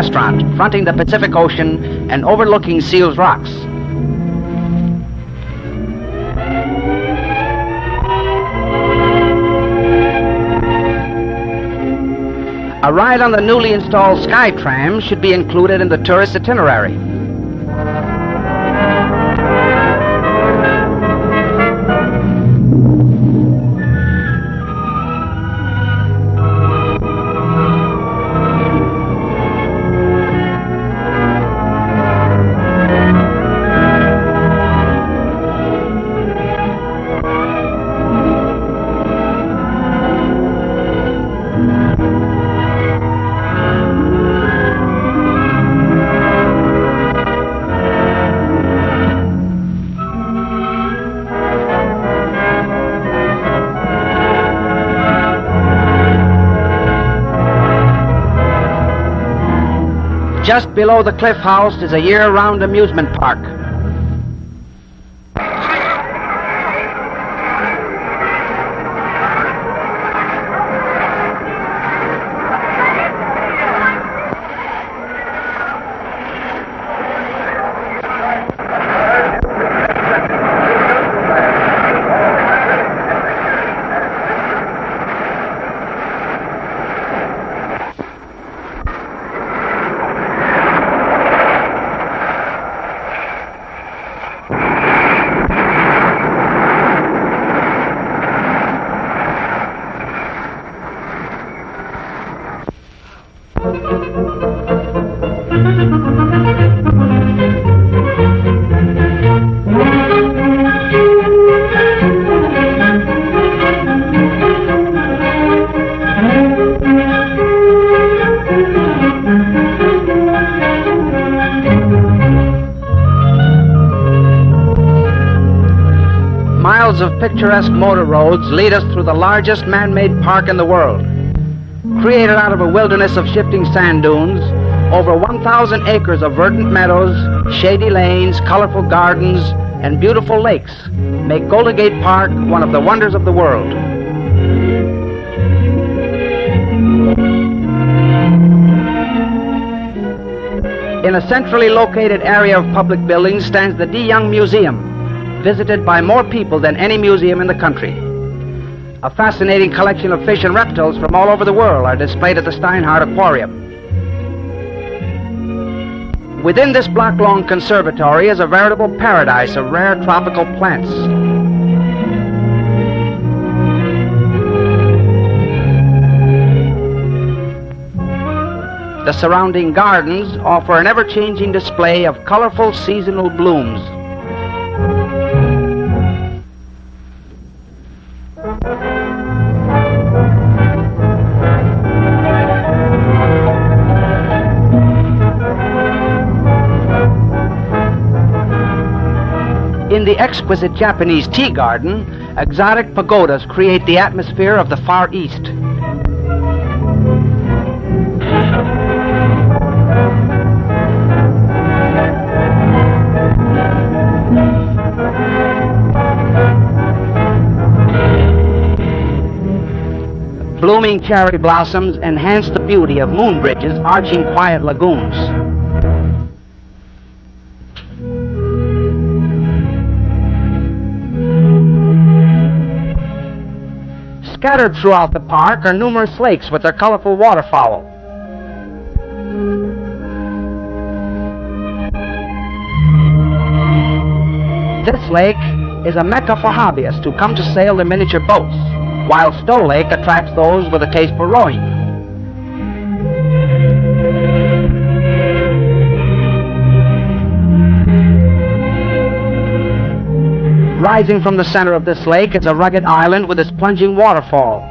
restaurant fronting the Pacific Ocean and overlooking Seals Rocks. A ride on the newly installed SkyTram should be included in the tourist itinerary. Just below the Cliff House is a year-round amusement park. Miles of picturesque motor roads lead us through the largest man-made park in the world. Created out of a wilderness of shifting sand dunes, over 1,000 acres of verdant meadows, shady lanes, colorful gardens, and beautiful lakes make Golden Gate Park one of the wonders of the world. In a centrally located area of public buildings stands the De Young Museum, visited by more people than any museum in the country. A fascinating collection of fish and reptiles from all over the world are displayed at the Steinhardt Aquarium. Within this block-long conservatory is a veritable paradise of rare tropical plants. The surrounding gardens offer an ever-changing display of colorful seasonal blooms. In the exquisite Japanese tea garden, exotic pagodas create the atmosphere of the Far East. Blooming cherry blossoms enhance the beauty of moon bridges arching quiet lagoons. Scattered throughout the park are numerous lakes with their colorful waterfowl. This lake is a mecca for hobbyists who come to sail their miniature boats, while Stowe Lake attracts those with a taste for rowing. Rising from the center of this lake is a rugged island with its plunging waterfall.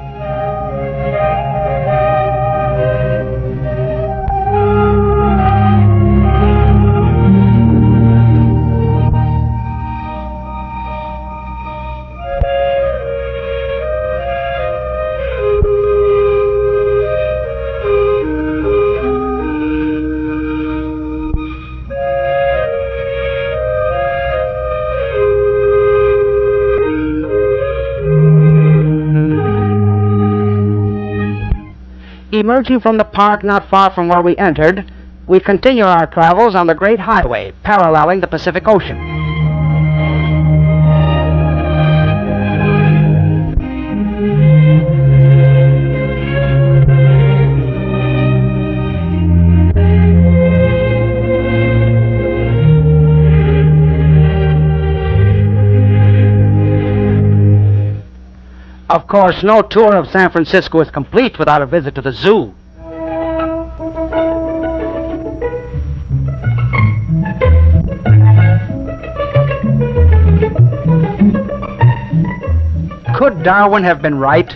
Emerging from the park not far from where we entered we continue our travels on the Great Highway, paralleling the Pacific Ocean. Of course, no tour of San Francisco is complete without a visit to the zoo. Could Darwin have been right?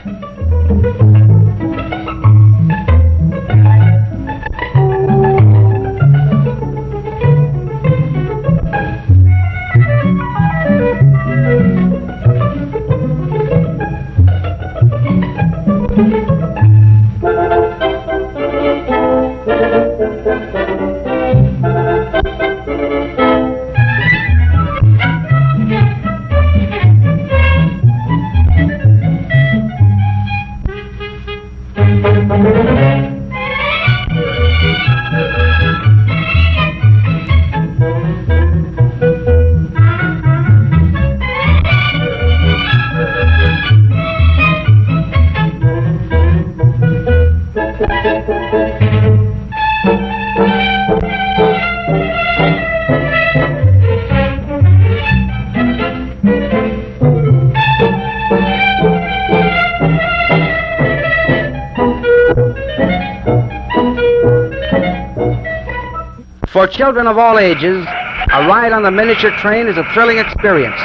For children of all ages, a ride on the miniature train is a thrilling experience.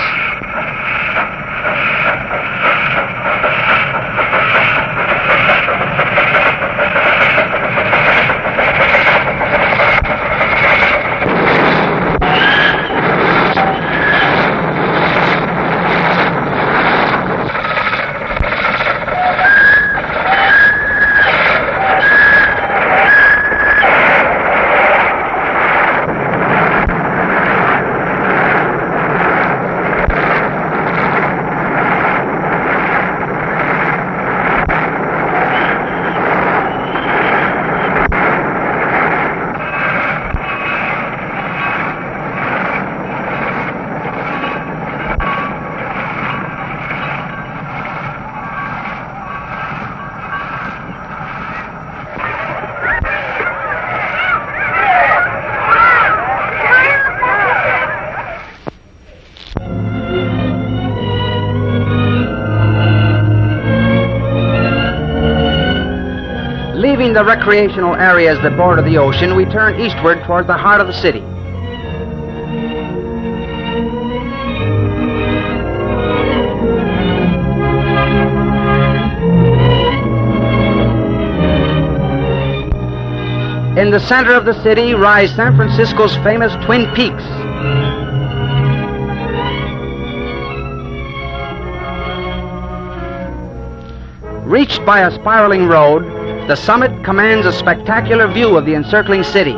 Leaving the recreational areas that border the ocean, we turn eastward toward the heart of the city. In the center of the city rise San Francisco's famous Twin Peaks. Reached by a spiraling road, the summit commands a spectacular view of the encircling city.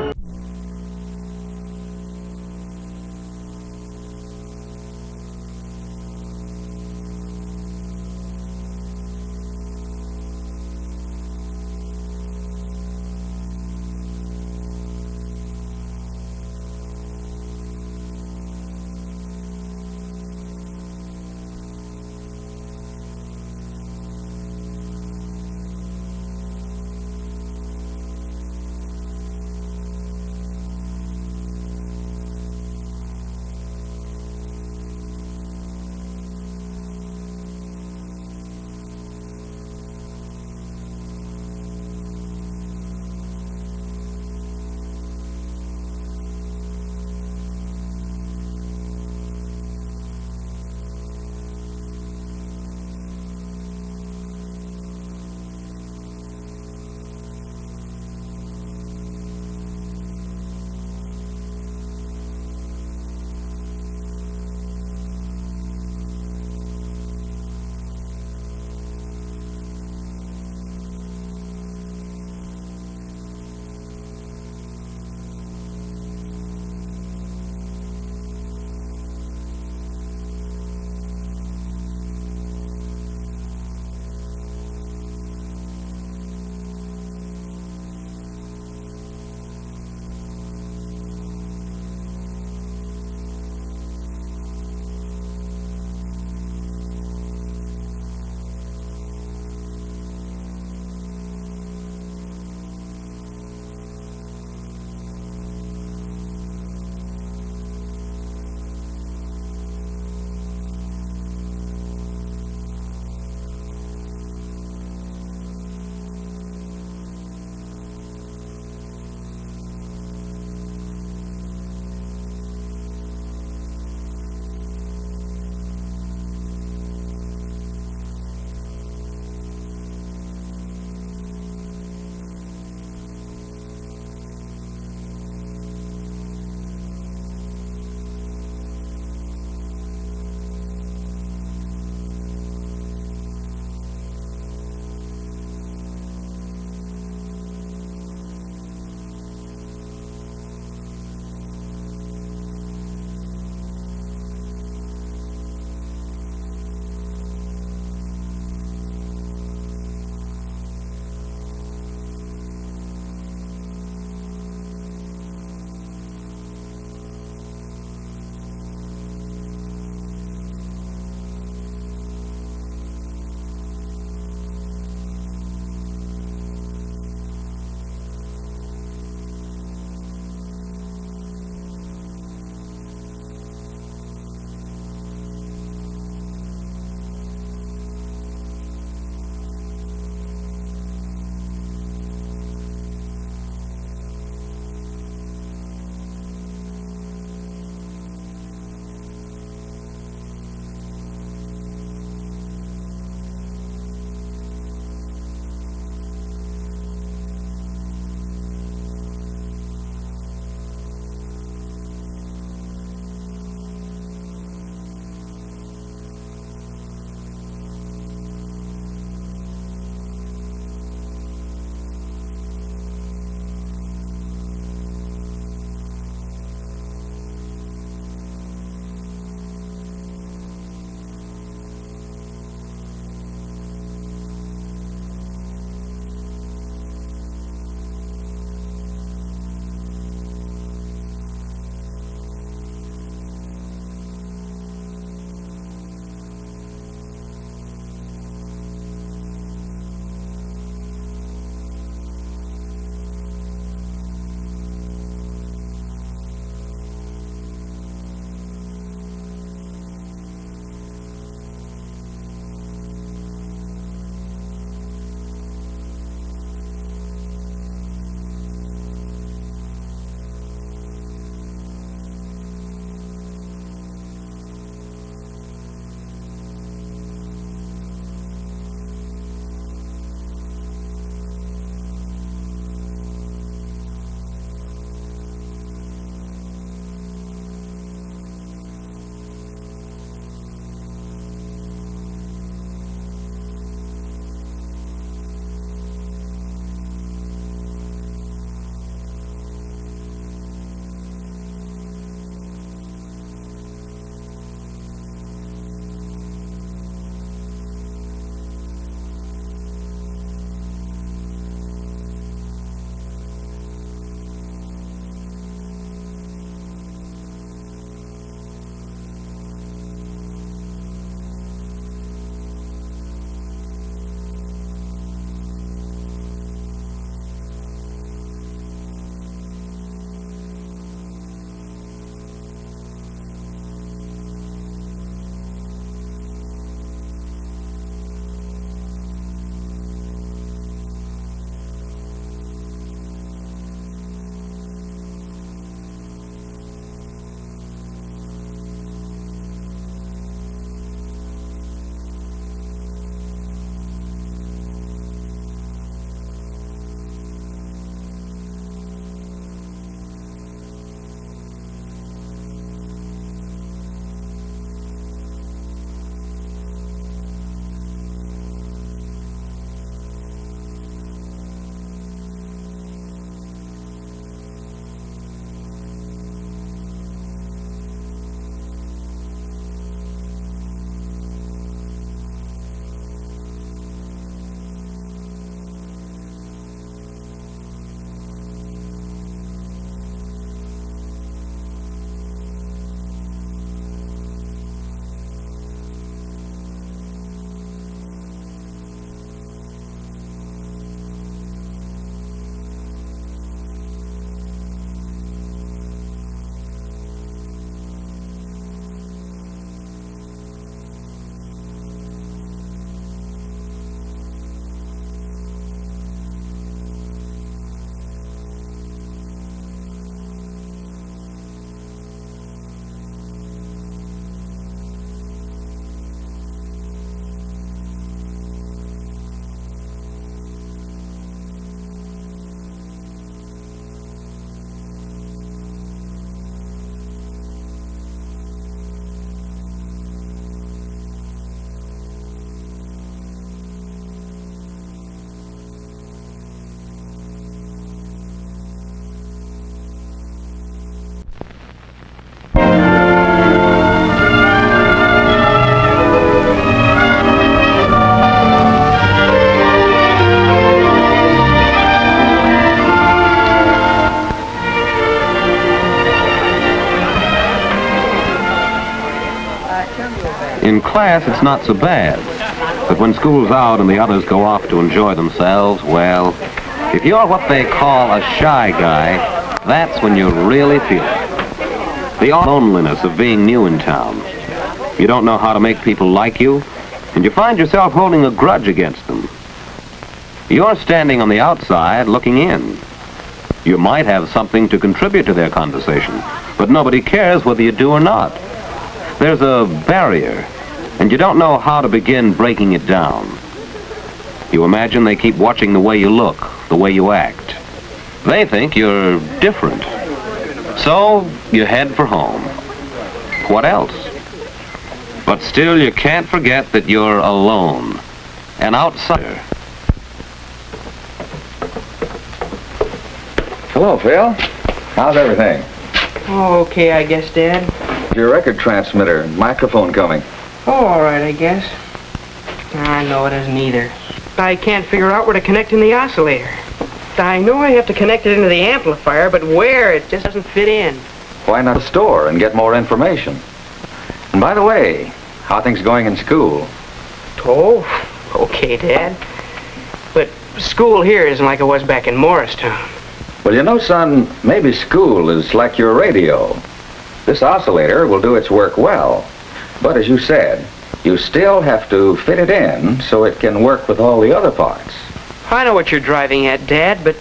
In class, it's not so bad. But when school's out and the others go off to enjoy themselves, well, if you're what they call a shy guy, that's when you really feel it. The loneliness of being new in town. You don't know how to make people like you, and you find yourself holding a grudge against them. You're standing on the outside looking in. You might have something to contribute to their conversation, but nobody cares whether you do or not. There's a barrier, and you don't know how to begin breaking it down. You imagine they keep watching the way you look, the way you act. They think you're different. So you head for home. What else? But still, you can't forget that you're alone, an outsider. Hello, Phil. How's everything? Oh, okay, I guess, Dad. Your record transmitter and microphone coming. Oh, all right, I guess. I know it isn't either. I can't figure out where to connect in the oscillator. I know I have to connect it into the amplifier, but where? It just doesn't fit in. Why not a store and get more information? And by the way, how are things going in school? Oh, okay, Dad. But school here isn't like it was back in Morristown. Well, you know, son, maybe school is like your radio. This oscillator will do its work well. But as you said, you still have to fit it in so it can work with all the other parts. I know what you're driving at, Dad, but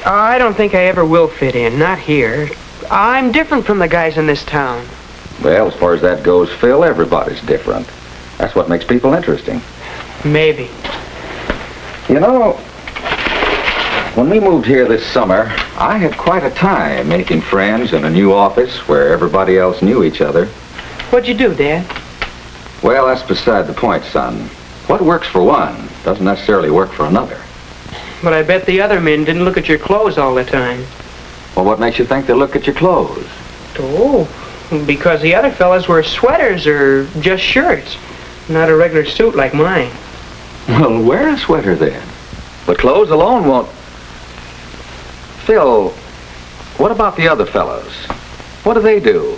I don't think I ever will fit in, not here. I'm different from the guys in this town. Well, as far as that goes, Phil, everybody's different. That's what makes people interesting. Maybe. You know, when we moved here this summer, I had quite a time making friends in a new office where everybody else knew each other. What'd you do, Dad? Well, that's beside the point, son. What works for one doesn't necessarily work for another. But I bet the other men didn't look at your clothes all the time. Well, what makes you think they look at your clothes? Oh, because the other fellas wear sweaters or just shirts, not a regular suit like mine. Well, wear a sweater then. But clothes alone won't... Phil, what about the other fellows? What do they do?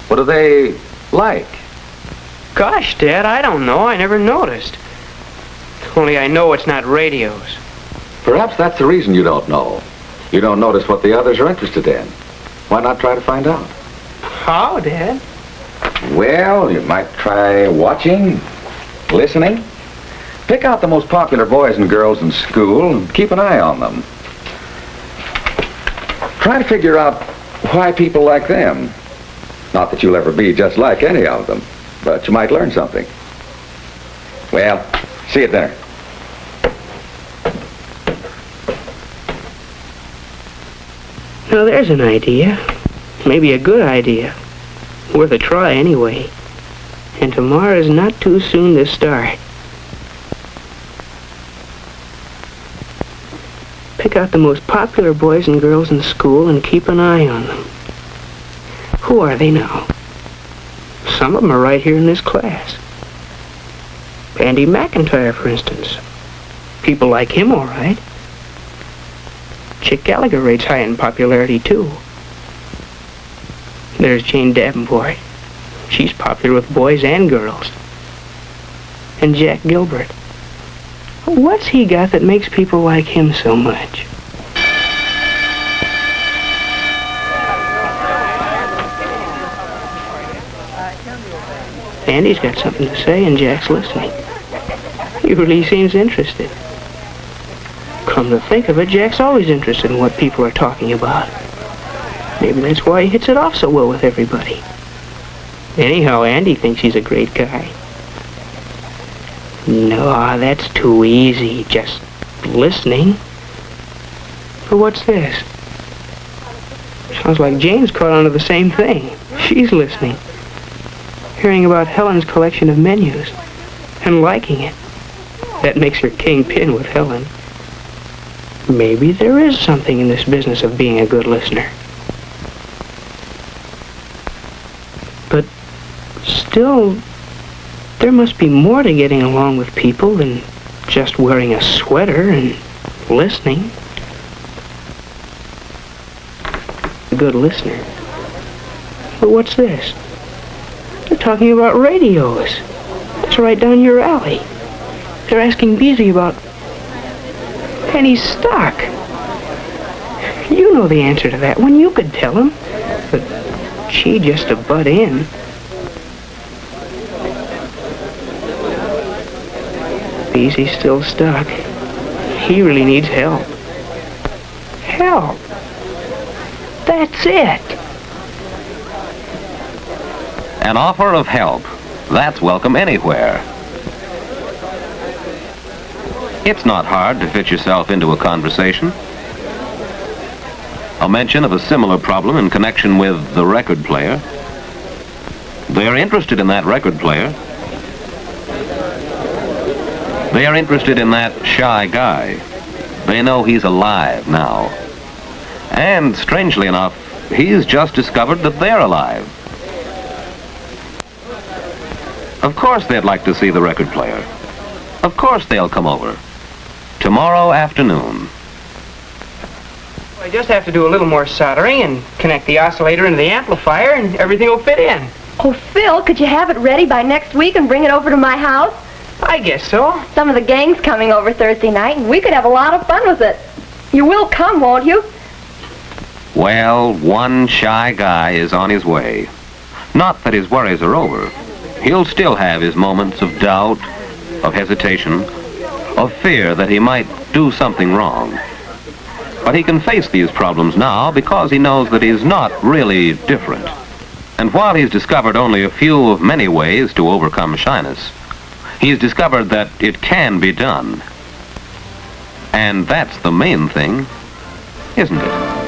What do they like? Gosh, Dad, I don't know. I never noticed. Only I know it's not radios. Perhaps that's the reason you don't know. You don't notice what the others are interested in. Why not try to find out? How, Dad? Well, you might try watching, listening. Pick out the most popular boys and girls in school and keep an eye on them. Try to figure out why people like them. Not that you'll ever be just like any of them, but you might learn something. Well, see you at dinner. Now, there's an idea. Maybe a good idea. Worth a try, anyway. And tomorrow's not too soon to start. Pick out the most popular boys and girls in school and keep an eye on them. Who are they now? Some of them are right here in this class. Andy McIntyre, for instance. People like him, all right. Chick Gallagher rates high in popularity, too. There's Jane Davenport. She's popular with boys and girls. And Jack Gilbert. What's he got that makes people like him so much? Andy's got something to say, and Jack's listening. He really seems interested. Come to think of it, Jack's always interested in what people are talking about. Maybe that's why he hits it off so well with everybody. Anyhow, Andy thinks he's a great guy. No, that's too easy, just listening. But what's this? Sounds like Jane's caught on to the same thing. She's listening. Hearing about Helen's collection of menus and liking it. That makes her kingpin with Helen. Maybe there is something in this business of being a good listener. But still, there must be more to getting along with people than just wearing a sweater and listening. A good listener. But what's this? talking about radios. That's right down your alley. They're asking Beezy about Penny's stock. You know the answer to that one. You could tell him. But she just to butt in. Beezy's still stuck. He really needs help. Help. That's it. An offer of help. That's welcome anywhere. It's not hard to fit yourself into a conversation. A mention of a similar problem in connection with the record player. They're interested in that record player. They are interested in that shy guy. They know he's alive now. And strangely enough, he's just discovered that they're alive. Of course they'd like to see the record player. Of course they'll come over. Tomorrow afternoon. I just have to do a little more soldering and connect the oscillator into the amplifier and everything will fit in. Oh, Phil, could you have it ready by next week and bring it over to my house? I guess so. Some of the gang's coming over Thursday night, and we could have a lot of fun with it. You will come, won't you? Well, one shy guy is on his way. Not that his worries are over. He'll still have his moments of doubt, of hesitation, of fear that he might do something wrong. But he can face these problems now because he knows that he's not really different. And while he's discovered only a few of many ways to overcome shyness, he's discovered that it can be done. And that's the main thing, isn't it?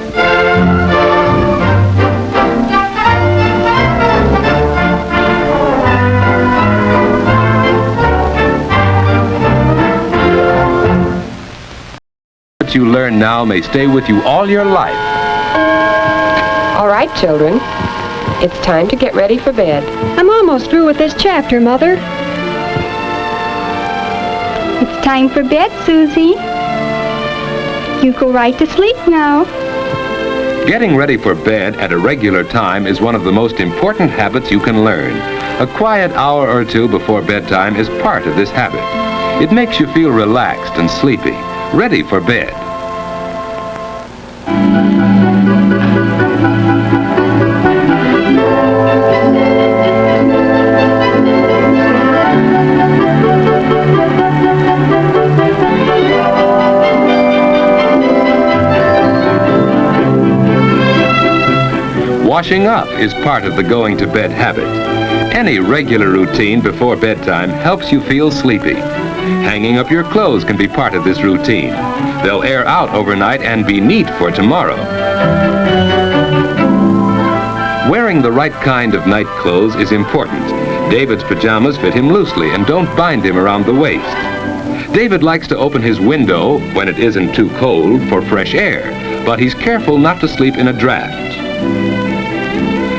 What you learn now may stay with you all your life. All right, children. It's time to get ready for bed. I'm almost through with this chapter, Mother. It's time for bed, Susie. You go right to sleep now. Getting ready for bed at a regular time is one of the most important habits you can learn. A quiet hour or two before bedtime is part of this habit. It makes you feel relaxed and sleepy, ready for bed. Washing up is part of the going to bed habit. Any regular routine before bedtime helps you feel sleepy. Hanging up your clothes can be part of this routine. They'll air out overnight and be neat for tomorrow. Wearing the right kind of night clothes is important. David's pajamas fit him loosely and don't bind him around the waist. David likes to open his window when it isn't too cold for fresh air, but he's careful not to sleep in a draft.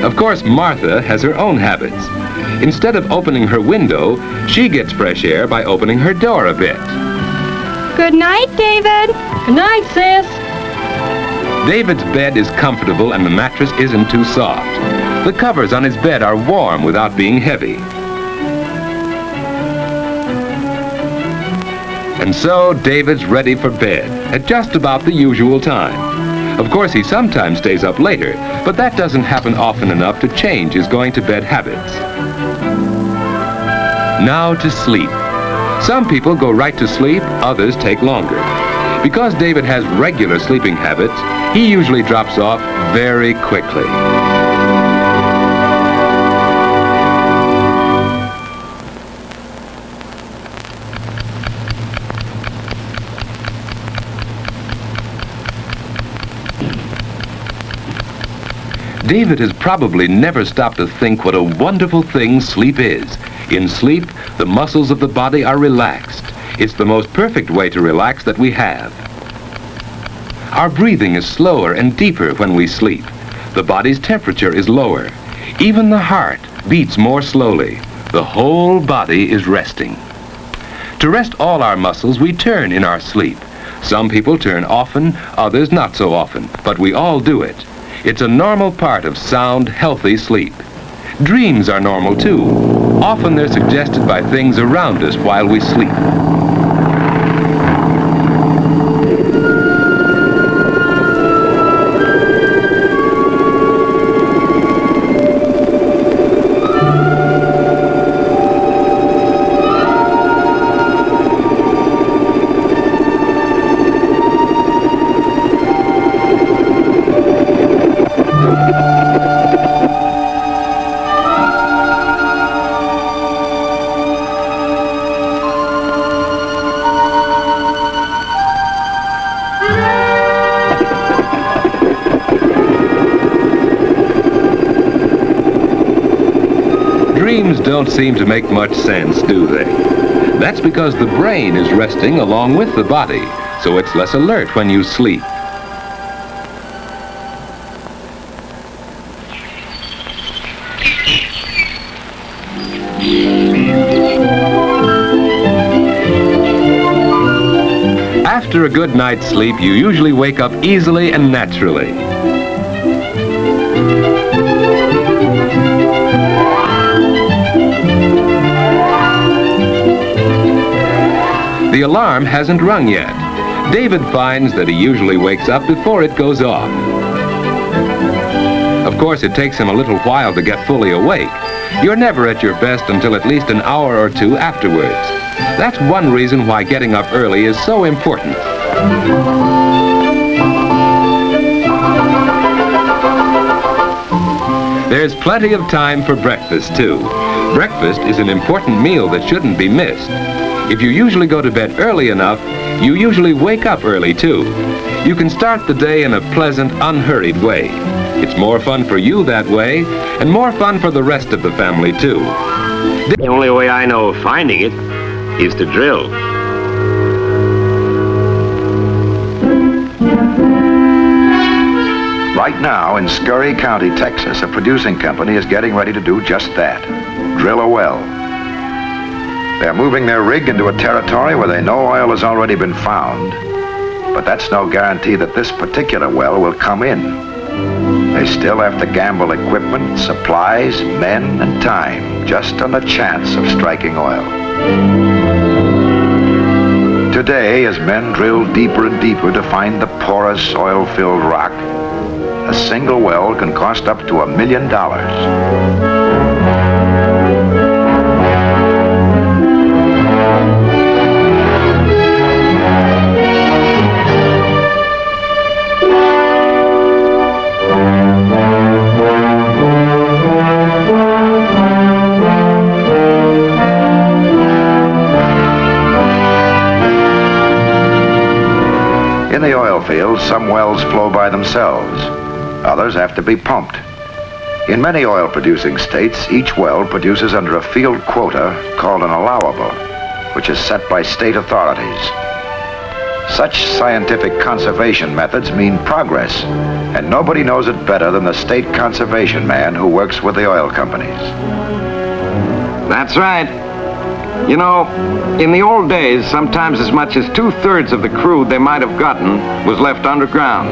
Of course, Martha has her own habits. Instead of opening her window, she gets fresh air by opening her door a bit. Good night, David. Good night, sis. David's bed is comfortable and the mattress isn't too soft. The covers on his bed are warm without being heavy. And so David's ready for bed at just about the usual time. Of course, he sometimes stays up later, but that doesn't happen often enough to change his going to bed habits. Now to sleep. Some people go right to sleep, others take longer. Because David has regular sleeping habits, he usually drops off very quickly. David has probably never stopped to think what a wonderful thing sleep is. In sleep, the muscles of the body are relaxed. It's the most perfect way to relax that we have. Our breathing is slower and deeper when we sleep. The body's temperature is lower. Even the heart beats more slowly. The whole body is resting. To rest all our muscles, we turn in our sleep. Some people turn often, others not so often, but we all do it. It's a normal part of sound, healthy sleep. Dreams are normal too. Often they're suggested by things around us while we sleep. Dreams don't seem to make much sense, do they? That's because the brain is resting along with the body, so it's less alert when you sleep. After a good night's sleep, you usually wake up easily and naturally. The alarm hasn't rung yet. David finds that he usually wakes up before it goes off. Of course, it takes him a little while to get fully awake. You're never at your best until at least an hour or two afterwards. That's one reason why getting up early is so important. There's plenty of time for breakfast, too. Breakfast is an important meal that shouldn't be missed. If you usually go to bed early enough, you usually wake up early, too. You can start the day in a pleasant, unhurried way. It's more fun for you that way, and more fun for the rest of the family, too. The only way I know of finding it is to drill. Right now, in Scurry County, Texas, a producing company is getting ready to do just that. Drill a well. They're moving their rig into a territory where they know oil has already been found, but that's no guarantee that this particular well will come in. They still have to gamble equipment, supplies, men, and time, just on the chance of striking oil. Today, as men drill deeper and deeper to find the porous, oil-filled rock, a single well can cost up to $1 million. In the oil fields, some wells flow by themselves. Others have to be pumped. In many oil-producing states, each well produces under a field quota called an allowable, which is set by state authorities. Such scientific conservation methods mean progress, and nobody knows it better than the state conservation man who works with the oil companies. That's right. You know, in the old days, sometimes as much as 2/3 of the crude they might have gotten was left underground.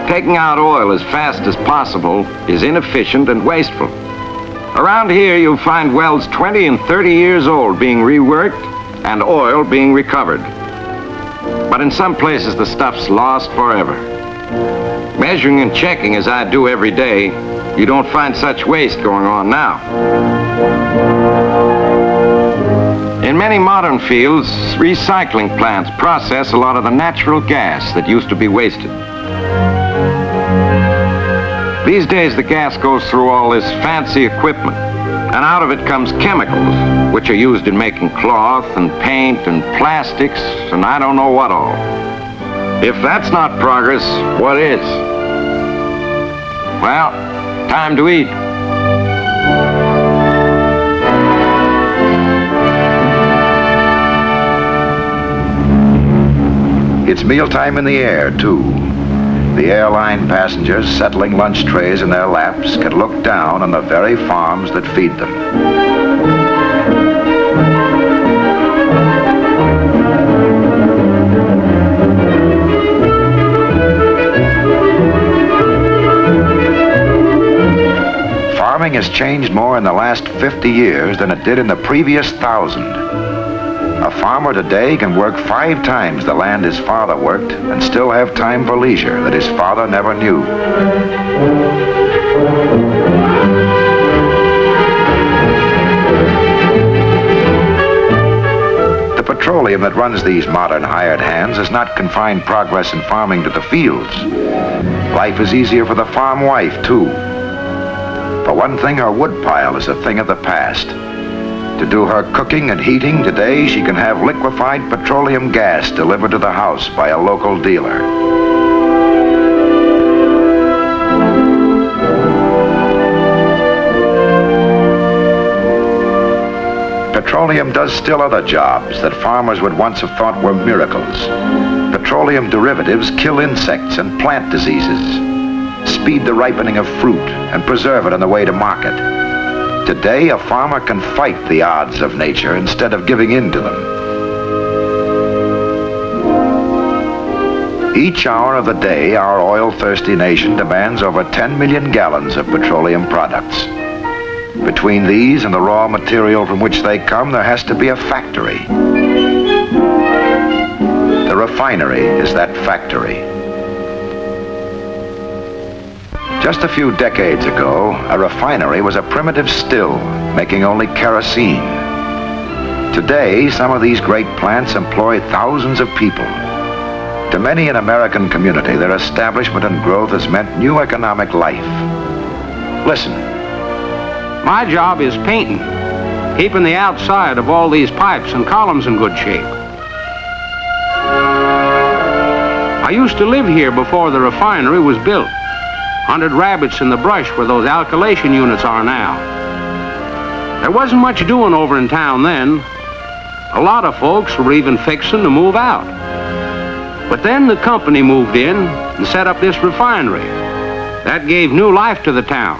Taking out oil as fast as possible is inefficient and wasteful. Around here, you'll find wells 20 and 30 years old being reworked and oil being recovered. But in some places, the stuff's lost forever. Measuring and checking as I do every day, you don't find such waste going on now. In many modern fields, recycling plants process a lot of the natural gas that used to be wasted. These days, the gas goes through all this fancy equipment, and out of it comes chemicals, which are used in making cloth and paint and plastics and I don't know what all. If that's not progress, what is? Well, time to eat. It's mealtime in the air, too. The airline passengers settling lunch trays in their laps can look down on the very farms that feed them. farming has changed more in the last 50 years than it did in the previous 1,000. A farmer today can work 5 times the land his father worked and still have time for leisure that his father never knew. The petroleum that runs these modern hired hands has not confined progress in farming to the fields. Life is easier for the farm wife, too. For one thing, her woodpile is a thing of the past. To do her cooking and heating today, she can have liquefied petroleum gas delivered to the house by a local dealer. Petroleum does still other jobs that farmers would once have thought were miracles. Petroleum derivatives kill insects and plant diseases, speed the ripening of fruit, and preserve it on the way to market. Today, a farmer can fight the odds of nature instead of giving in to them. Each hour of the day, our oil-thirsty nation demands over 10 million gallons of petroleum products. Between these and the raw material from which they come, there has to be a factory. The refinery is that factory. Just a few decades ago, a refinery was a primitive still, making only kerosene. Today, some of these great plants employ thousands of people. To many an American community, their establishment and growth has meant new economic life. Listen. My job is painting, keeping the outside of all these pipes and columns in good shape. I used to live here before the refinery was built. Hunted rabbits in the brush where those alkylation units are now. There wasn't much doing over in town then. A lot of folks were even fixing to move out. But then the company moved in and set up this refinery. That gave new life to the town,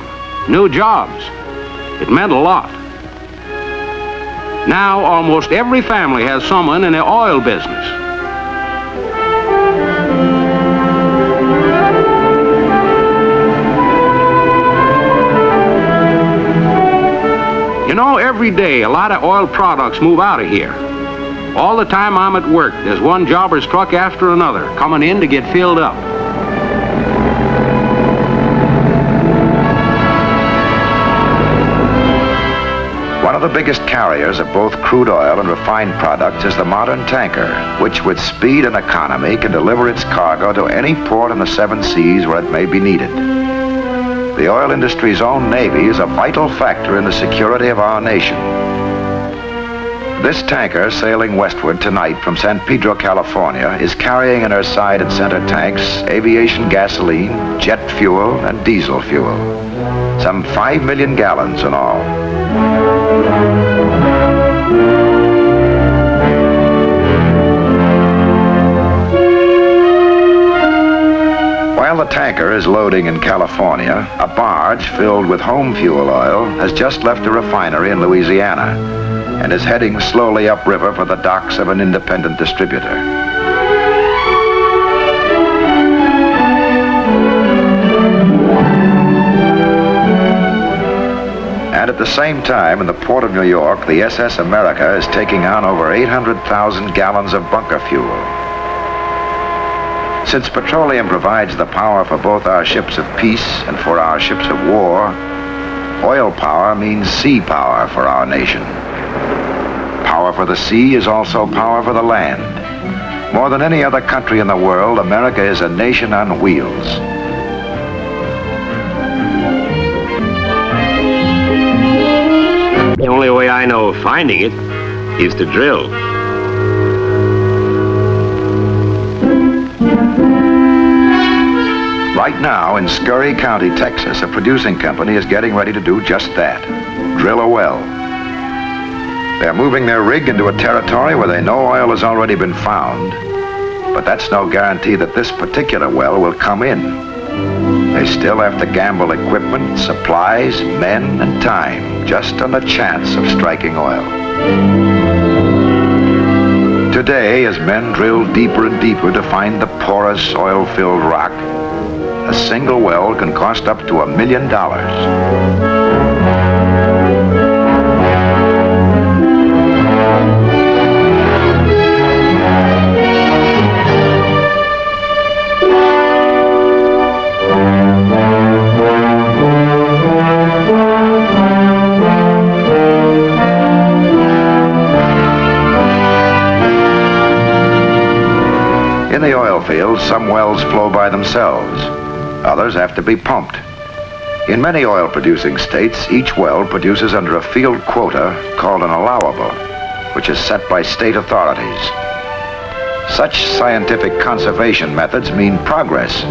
new jobs. It meant a lot. Now almost every family has someone in the oil business. You know, every day a lot of oil products move out of here. All the time I'm at work, there's one jobber's truck after another coming in to get filled up. One of the biggest carriers of both crude oil and refined products is the modern tanker, which with speed and economy can deliver its cargo to any port in the 7 seas where it may be needed. The oil industry's own Navy is a vital factor in the security of our nation. This tanker sailing westward tonight from San Pedro, California, is carrying in her side and center tanks aviation gasoline, jet fuel, and diesel fuel. Some 5 million gallons in all. While the tanker is loading in California, a barge filled with home fuel oil has just left a refinery in Louisiana and is heading slowly upriver for the docks of an independent distributor. And at the same time, in the port of New York, the SS America is taking on over 800,000 gallons of bunker fuel. Since petroleum provides the power for both our ships of peace and for our ships of war, oil power means sea power for our nation. Power for the sea is also power for the land. More than any other country in the world, America is a nation on wheels. The only way I know of finding it is to drill. Right now in Scurry County, Texas, a producing company is getting ready to do just that, drill a well. They're moving their rig into a territory where they know oil has already been found, but that's no guarantee that this particular well will come in. They still have to gamble equipment, supplies, men, and time, just on the chance of striking oil. Today, as men drill deeper and deeper to find the porous, oil-filled rock, a single well can cost up to $1 million. fields, some wells flow by themselves. Others have to be pumped. In many oil-producing states, each well produces under a field quota called an allowable, which is set by state authorities. Such scientific conservation methods mean progress,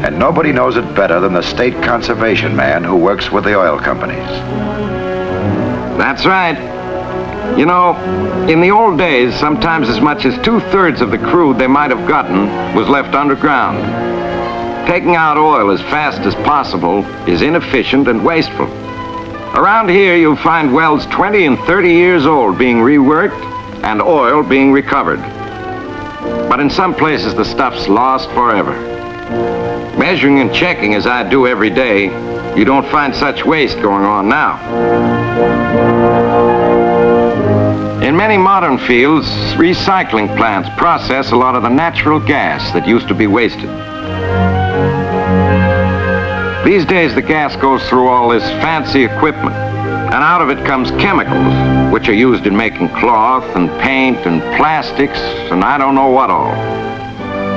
and nobody knows it better than the state conservation man who works with the oil companies. That's right. You know, in the old days, sometimes as much as 2/3 of the crude they might have gotten was left underground. Taking out oil as fast as possible is inefficient and wasteful. Around here, you'll find wells 20 and 30 years old being reworked and oil being recovered. But in some places, the stuff's lost forever. Measuring and checking as I do every day, you don't find such waste going on now. In many modern fields, recycling plants process a lot of the natural gas that used to be wasted. These days, the gas goes through all this fancy equipment, and out of it comes chemicals, which are used in making cloth and paint and plastics and I don't know what all.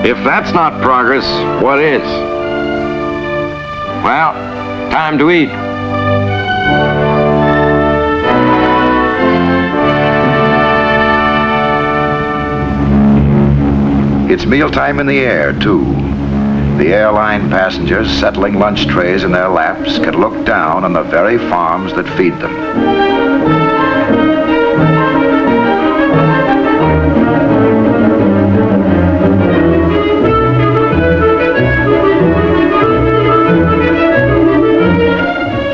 If that's not progress, what is? Well, time to eat. It's mealtime in the air, too. The airline passengers settling lunch trays in their laps can look down on the very farms that feed them.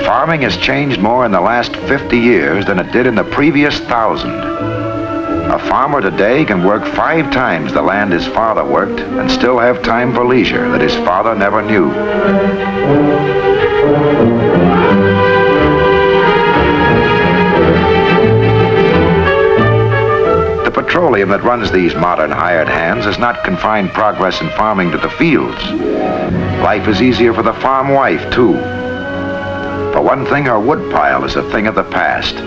Farming has changed more in the last 50 years than it did in the previous 1,000. A farmer today can work 5 times the land his father worked and still have time for leisure that his father never knew. The petroleum that runs these modern hired hands has not confined progress in farming to the fields. Life is easier for the farm wife, too. For one thing, her woodpile is a thing of the past.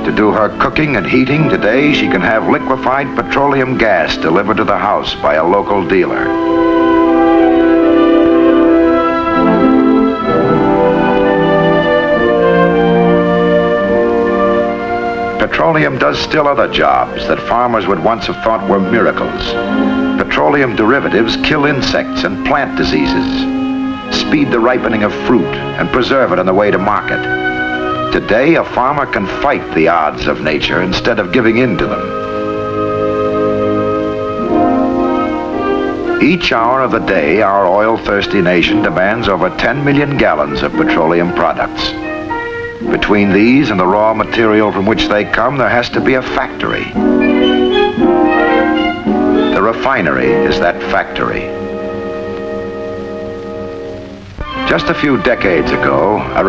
To do her cooking and heating today, she can have liquefied petroleum gas delivered to the house by a local dealer. Petroleum does still other jobs that farmers would once have thought were miracles. Petroleum derivatives kill insects and plant diseases, speed the ripening of fruit, and preserve it on the way to market. Today, a farmer can fight the odds of nature instead of giving in to them. Each hour of the day, our oil-thirsty nation demands over 10 million gallons of petroleum products. Between these and the raw material from which they come, there has to be a factory. The refinery is that factory. Just a few decades ago, a